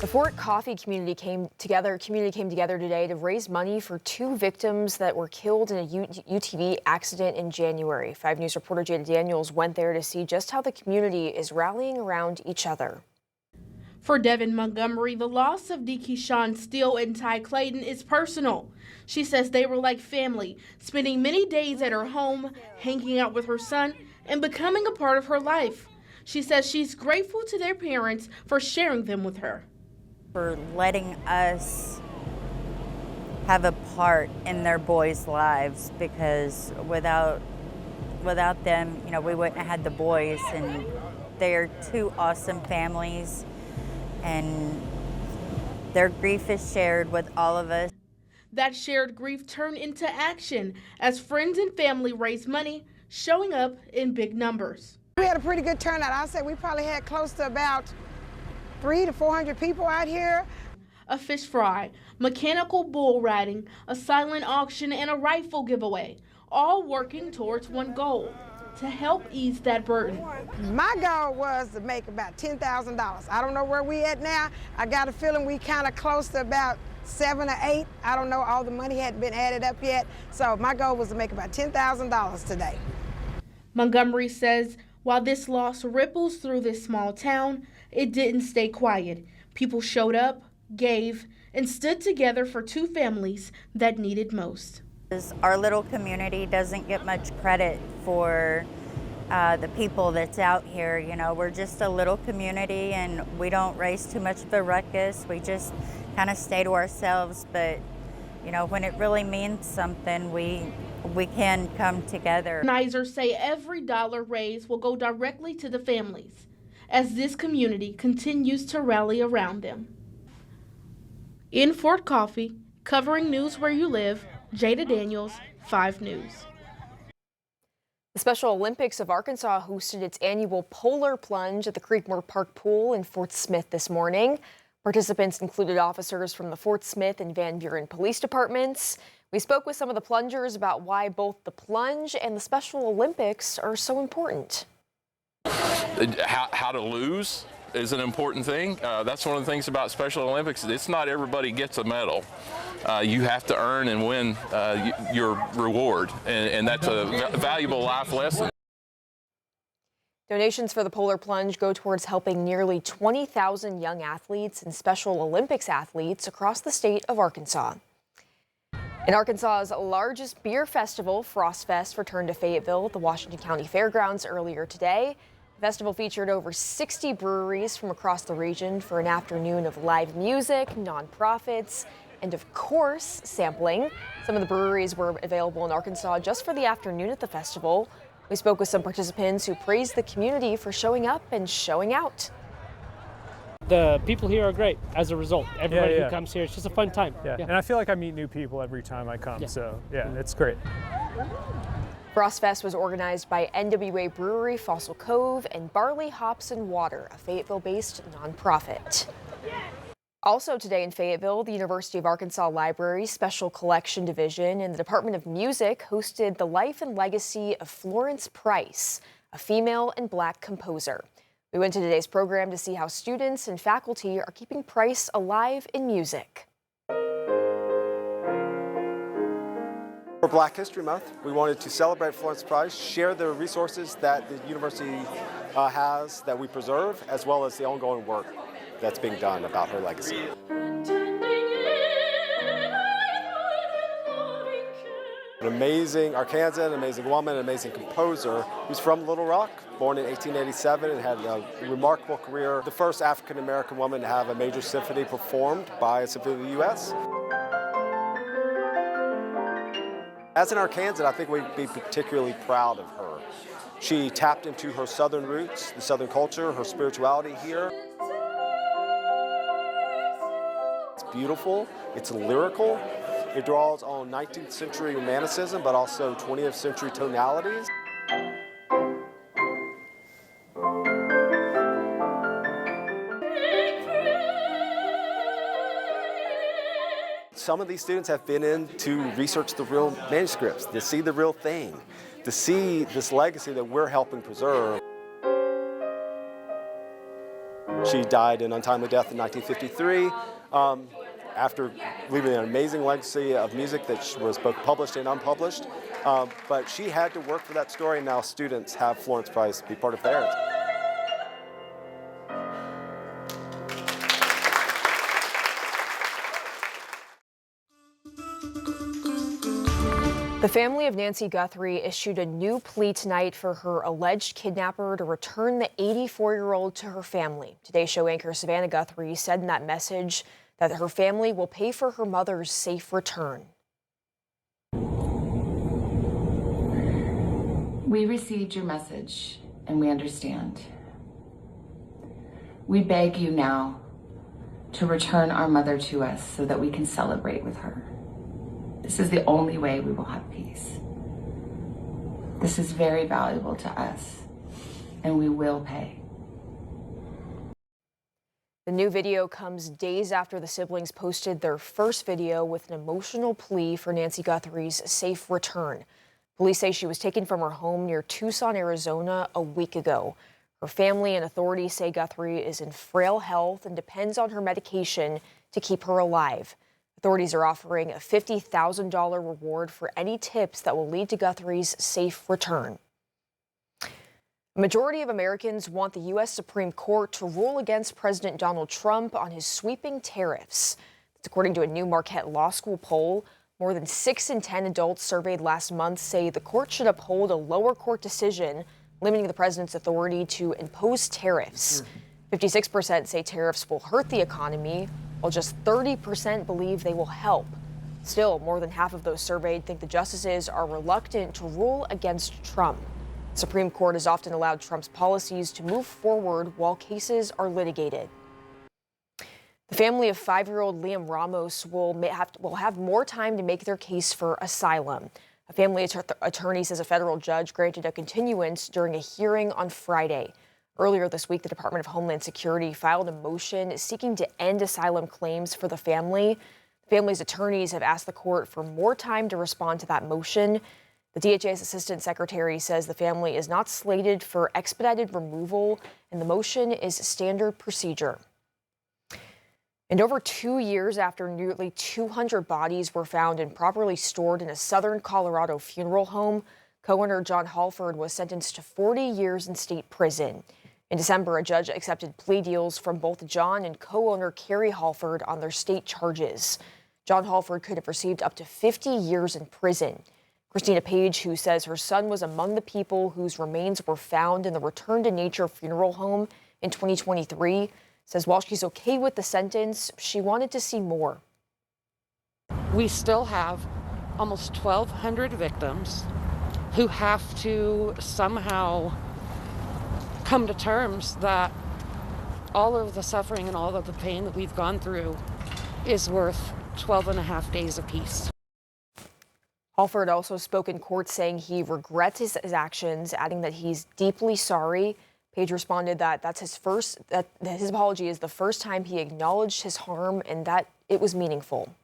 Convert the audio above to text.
The Fort Coffee community came together today to raise money for two victims that were killed in a UTV accident in January. 5 News reporter Jada Daniels went there to see just how the community is rallying around each other. For Devin Montgomery, the loss of Sean Steele and Clayton is personal. She says they were like family, spending many days at her home, hanging out with her son, and becoming a part of her life. She says she's grateful to their parents for sharing them with her. For letting us have a part in their boys' lives, because without them, we wouldn't have had the boys, and they're two awesome families, and their grief is shared with all of us. That shared grief turned into action as friends and family raised money, showing up in big numbers. We had a pretty good turnout. I'd say we probably had close to about 300 to 400 people out here. A fish fry, mechanical bull riding, a silent auction, and a rifle giveaway, all working towards one goal: to help ease that burden. My goal was to make about $10,000. I don't know where we at now. I got a feeling we kind of close to about 7 or 8. I don't know, all the money hadn't been added up yet. So my goal was to make about $10,000 today. Montgomery says while this loss ripples through this small town, it didn't stay quiet. People showed up, gave, and stood together for two families that needed most. Our little community doesn't get much credit for the people that's out here. We're just a little community, and we don't raise too much of a ruckus. We just kind of stay to ourselves. But when it really means something, we can come together. Organizers say every dollar raised will go directly to the families as this community continues to rally around them. In Fort Coffee, covering news where you live, Jada Daniels, 5 News. The Special Olympics of Arkansas hosted its annual polar plunge at the Creekmore Park Pool in Fort Smith this morning. Participants included officers from the Fort Smith and Van Buren police departments. We spoke with some of the plungers about why both the plunge and the Special Olympics are so important. How to lose is an important thing. That's one of the things about Special Olympics. It's not everybody gets a medal. You have to earn and win your reward, and that's a valuable life lesson. Donations for the polar plunge go towards helping nearly 20,000 young athletes and Special Olympics athletes across the state of Arkansas. In Arkansas's largest beer festival, Frost Fest, returned to Fayetteville at the Washington County Fairgrounds earlier today. The festival featured over 60 breweries from across the region for an afternoon of live music, nonprofits, and of course, sampling. Some of the breweries were available in Arkansas just for the afternoon at the festival. We spoke with some participants who praised the community for showing up and showing out. The people here are great as a result. Everybody who comes here, it's just a fun time. Yeah, and I feel like I meet new people every time I come, so it's great. Frost Fest was organized by NWA Brewery, Fossil Cove, and Barley, Hops, and Water, a Fayetteville-based nonprofit. Also today in Fayetteville, the University of Arkansas Library Special Collection Division and the Department of Music hosted the life and legacy of Florence Price, a female and Black composer. We went to today's program to see how students and faculty are keeping Price alive in music. For Black History Month, we wanted to celebrate Florence Price, share the resources that the university has that we preserve, as well as the ongoing work that's being done about her legacy. An amazing Arkansan, an amazing woman, an amazing composer who's from Little Rock, born in 1887 and had a remarkable career. The first African-American woman to have a major symphony performed by a symphony of the U.S. As an Arkansan, I think we'd be particularly proud of her. She tapped into her Southern roots, the Southern culture, her spirituality here. It's beautiful, it's lyrical. It draws on 19th century romanticism, but also 20th century tonalities. Some of these students have been in to research the real manuscripts, to see the real thing, to see this legacy that we're helping preserve. She died an untimely death in 1953. After leaving an amazing legacy of music that was both published and unpublished. But she had to work for that story, and now students have Florence Price be part of theirs. The family of Nancy Guthrie issued a new plea tonight for her alleged kidnapper to return the 84-year-old to her family. Today's show anchor Savannah Guthrie said in that message that her family will pay for her mother's safe return. We received your message and we understand. We beg you now to return our mother to us so that we can celebrate with her. This is the only way we will have peace. This is very valuable to us, and we will pay. The new video comes days after the siblings posted their first video with an emotional plea for Nancy Guthrie's safe return. Police say she was taken from her home near Tucson, Arizona a week ago. Her family and authorities say Guthrie is in frail health and depends on her medication to keep her alive. Authorities are offering a $50,000 reward for any tips that will lead to Guthrie's safe return. A majority of Americans want the U.S. Supreme Court to rule against President Donald Trump on his sweeping tariffs. That's according to a new Marquette Law School poll. More than 6 in 10 adults surveyed last month say the court should uphold a lower court decision limiting the president's authority to impose tariffs. 56% say tariffs will hurt the economy, while just 30% believe they will help. Still, more than half of those surveyed think the justices are reluctant to rule against Trump. The Supreme Court has often allowed Trump's policies to move forward while cases are litigated. The family of 5-year-old Liam Ramos will have more time to make their case for asylum. A family attorney says a federal judge granted a continuance during a hearing on Friday. Earlier this week, the Department of Homeland Security filed a motion seeking to end asylum claims for the family. The family's attorneys have asked the court for more time to respond to that motion. The DHS Assistant Secretary says the family is not slated for expedited removal, and the motion is standard procedure. And over 2 years after nearly 200 bodies were found improperly stored in a southern Colorado funeral home, co-owner John Halford was sentenced to 40 years in state prison. In December, a judge accepted plea deals from both John and co-owner Carrie Halford on their state charges. John Halford could have received up to 50 years in prison. Christina Page, who says her son was among the people whose remains were found in the Return to Nature funeral home in 2023, says while she's okay with the sentence, she wanted to see more. We still have almost 1,200 victims who have to somehow come to terms that all of the suffering and all of the pain that we've gone through is worth 12 and a half days of peace. Halford also spoke in court saying he regrets his actions, adding that he's deeply sorry. Page responded that his apology is the first time he acknowledged his harm and that it was meaningful.